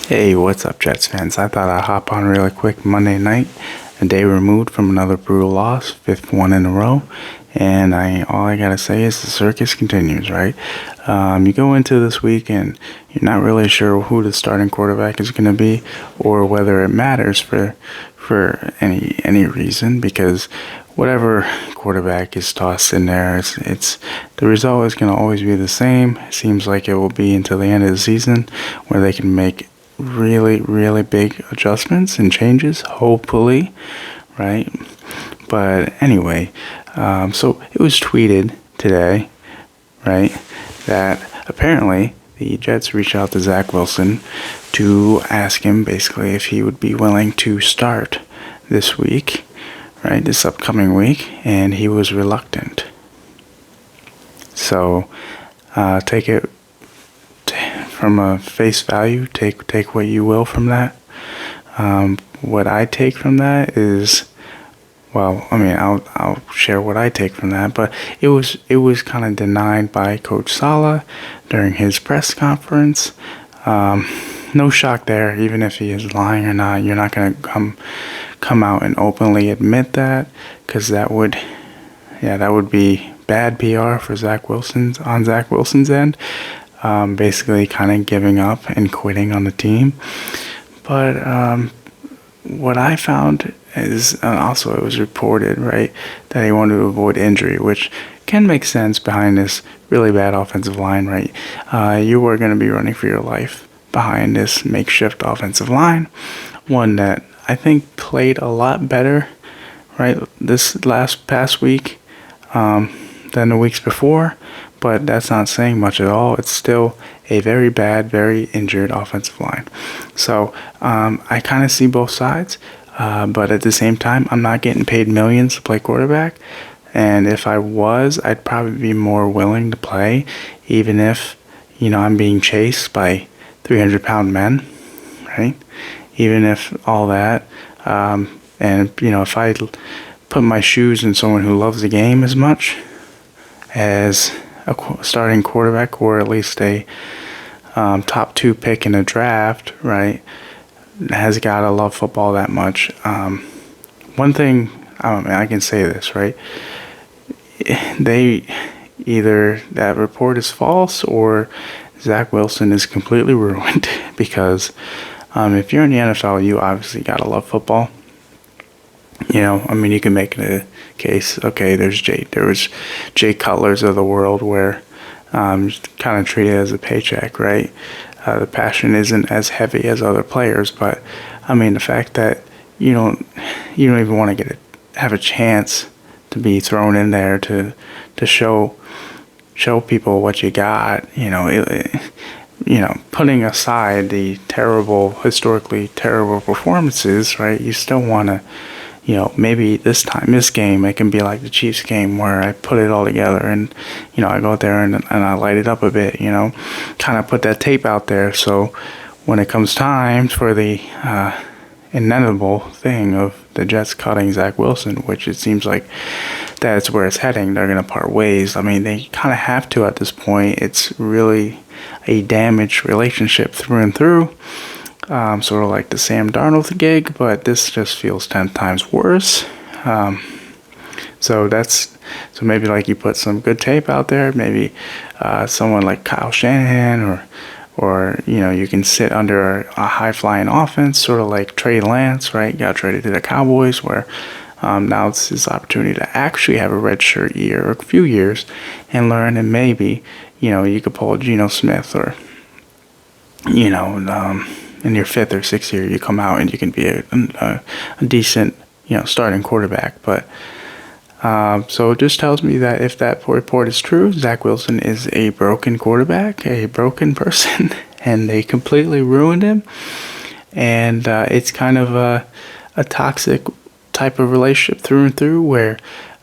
Hey, what's up, Jets fans? I thought I'd hop on really quick Monday night, a day removed from another brutal loss, fifth one in a row, and all I gotta say is the circus continues, right? You go into this week and you're not really sure who the starting quarterback is gonna be, or whether it matters for any reason, because whatever quarterback is tossed in there, it's the result is going to always be the same. It seems like it will be until the end of the season, where they can make really big adjustments and changes, hopefully, right? But anyway, so it was tweeted today, right, that apparently the Jets reached out to Zach Wilson to ask him basically if he would be willing to start this week, right, this upcoming week, and he was reluctant. So take it from a face value, take what you will from that. What I take from that is, well, I mean, I'll share what I take from that, but it was kind of denied by Coach Saleh during his press conference. No shock there, even if he is lying or not. You're not going to come out and openly admit that, because that would be bad PR for Zach Wilson's end. Basically kind of giving up and quitting on the team. But what I found is, also it was reported, right, that he wanted to avoid injury, which can make sense behind this really bad offensive line, right? You were going to be running for your life behind this makeshift offensive line, one that I think played a lot better, right, this past week than the weeks before. But that's not saying much at all. It's still a very bad, very injured offensive line. So I kind of see both sides, but at the same time, I'm not getting paid millions to play quarterback. And if I was, I'd probably be more willing to play, even if, I'm being chased by 300-pound men, right? Even if all that. And, if I put my shoes in someone who loves the game as much as a starting quarterback, or at least a top 2 pick in a draft, right, has got to love football that much. One thing, I can say this, right, either that report is false or Zach Wilson is completely ruined, because if you're in the NFL, you obviously got to love football. You can make the case, okay, there was Jay Cutlers of the world, where kind of treated as a paycheck, right? The passion isn't as heavy as other players, but the fact that you don't even want to have a chance to be thrown in there to show people what you got, putting aside the historically terrible performances, right? You still want to, maybe this game, it can be like the Chiefs game, where I put it all together and, I go out there and I light it up a bit, kind of put that tape out there. So when it comes time for the inevitable thing of the Jets cutting Zach Wilson, which it seems like that's where it's heading, they're going to part ways. They kind of have to at this point. It's really a damaged relationship through and through. Sort of like the Sam Darnold gig, but this just feels 10 times worse. So maybe like you put some good tape out there, maybe someone like Kyle Shanahan, or you can sit under a high-flying offense, sort of like Trey Lance, right? Got traded to the Cowboys, where now it's his opportunity to actually have a redshirt year or a few years and learn, and maybe you could pull a Geno Smith, or in your 5th or 6th year, you come out and you can be a decent, starting quarterback. But so it just tells me that if that report is true, Zach Wilson is a broken quarterback, a broken person, and they completely ruined him. And it's kind of a toxic type of relationship through and through, where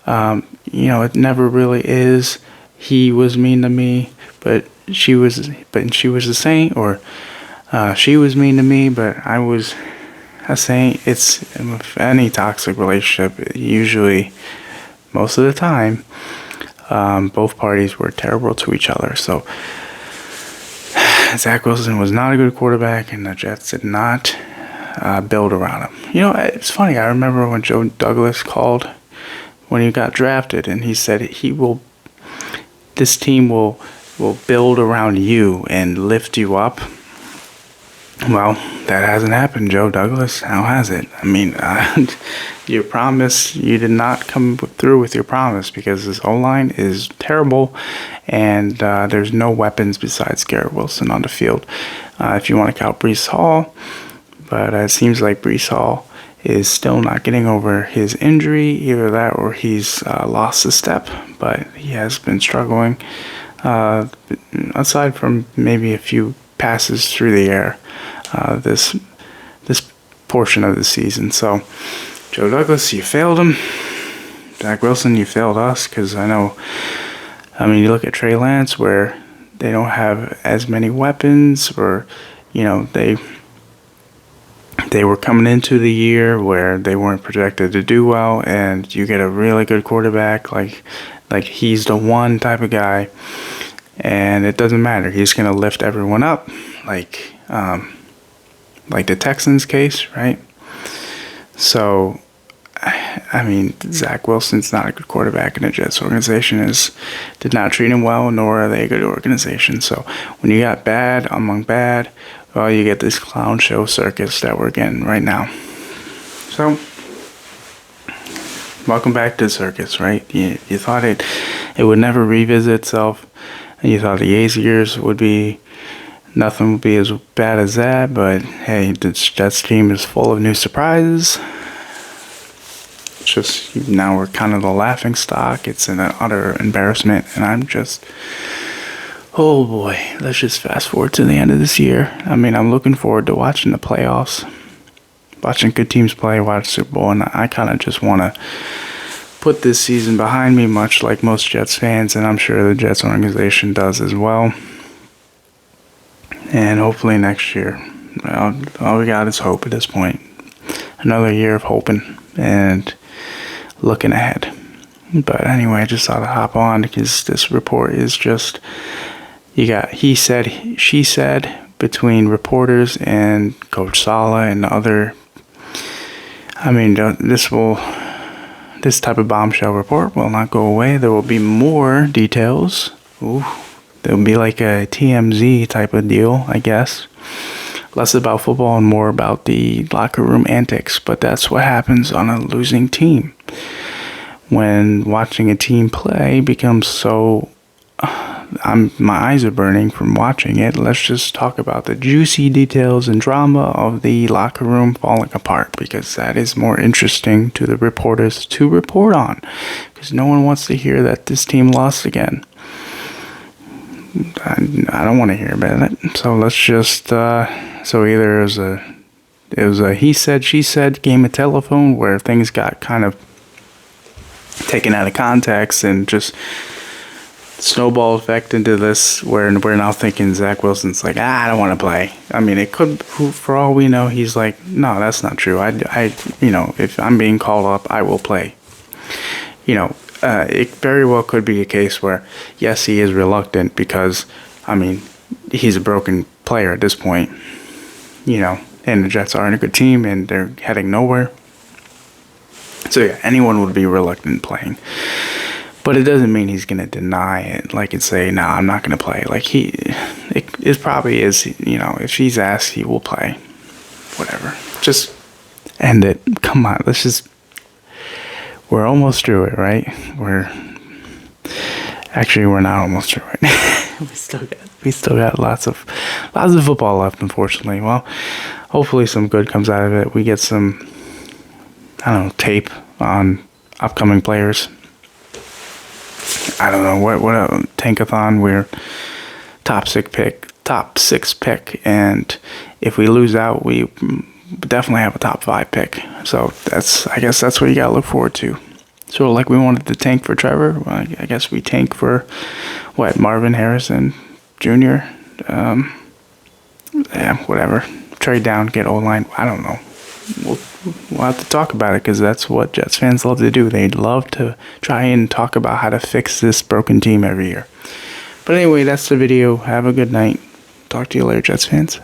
it never really is he was mean to me, but she was the saint, or she was mean to me, but I was a saint. It's with any toxic relationship, usually, most of the time, both parties were terrible to each other. So Zach Wilson was not a good quarterback, and the Jets did not build around him. You know, it's funny. I remember when Joe Douglas called when he got drafted, and he said this team will build around you and lift you up. Well, that hasn't happened, Joe Douglas. How has it? I mean, your promise, you did not come through with your promise, because this O-line is terrible, and there's no weapons besides Garrett Wilson on the field. If you want to count Breece Hall, but it seems like Breece Hall is still not getting over his injury, either that or he's lost a step, but he has been struggling, aside from maybe a few passes through the air this portion of the season. So, Joe Douglas, you failed him. Zach Wilson, you failed us, because I mean, you look at Trey Lance, where they don't have as many weapons, or, you know, they were coming into the year where they weren't projected to do well, and you get a really good quarterback, like he's the one type of guy, and it doesn't matter. He's going to lift everyone up, like the Texans case, right? So, I mean, Zach Wilson's not a good quarterback, and the Jets organization did not treat him well, nor are they a good organization. So when you got bad among bad, well, you get this clown show circus that we're getting right now. So, welcome back to the circus, right? You thought it would never revisit itself, and you thought the A's years nothing would be as bad as that, but hey, the Jets team is full of new surprises. Just now we're kind of the laughing stock. It's an utter embarrassment, and I'm just, oh boy, let's just fast forward to the end of this year. I mean, I'm looking forward to watching the playoffs, watching good teams play, watch Super Bowl, and I kind of just want to put this season behind me, much like most Jets fans, and I'm sure the Jets organization does as well. And hopefully next year, well, all we got is hope at this point. Another year of hoping and looking ahead. But anyway, I just thought to hop on, because this report is just, you got he said, she said between reporters and Coach Saleh and other. I mean, this type of bombshell report will not go away. There will be more details. Ooh. It'll be like a TMZ type of deal, I guess. Less about football and more about the locker room antics. But that's what happens on a losing team. When watching a team play becomes so... my eyes are burning from watching it. Let's just talk about the juicy details and drama of the locker room falling apart, because that is more interesting to the reporters to report on. Because no one wants to hear that this team lost again. I don't want to hear about it. So let's just so either it was a he said, she said game of telephone, where things got kind of taken out of context and just snowball effect into this, where we're now thinking Zach Wilson's like, I don't want to play. I mean, it could, for all we know, he's like, no, that's not true. I you know, if I'm being called up, I will play. You know, it very well could be a case where, yes, he is reluctant, because, I mean, he's a broken player at this point, you know, and the Jets aren't a good team, and they're heading nowhere. So, yeah, anyone would be reluctant playing. But it doesn't mean he's going to deny it, like, and say, no, I'm not going to play. Like, it probably is, you know, if he's asked, he will play. Whatever. Just end it. Come on, let's just... We're almost through it, right? We're not almost through it. we still got lots of football left, unfortunately. Well, hopefully some good comes out of it. We get some, I don't know, tape on upcoming players. I don't know what a tankathon. We're top six pick, and if we lose out, we definitely have a top 5 pick. So I guess that's what you gotta look forward to. So like we wanted to tank for Trevor, well, I guess we tank for Marvin Harrison Jr. Yeah, whatever. Trade down, get O-line. I don't know. We'll have to talk about it, because that's what Jets fans love to do. They love to try and talk about how to fix this broken team every year. But anyway, that's the video. Have a good night. talk to you later, Jets fans.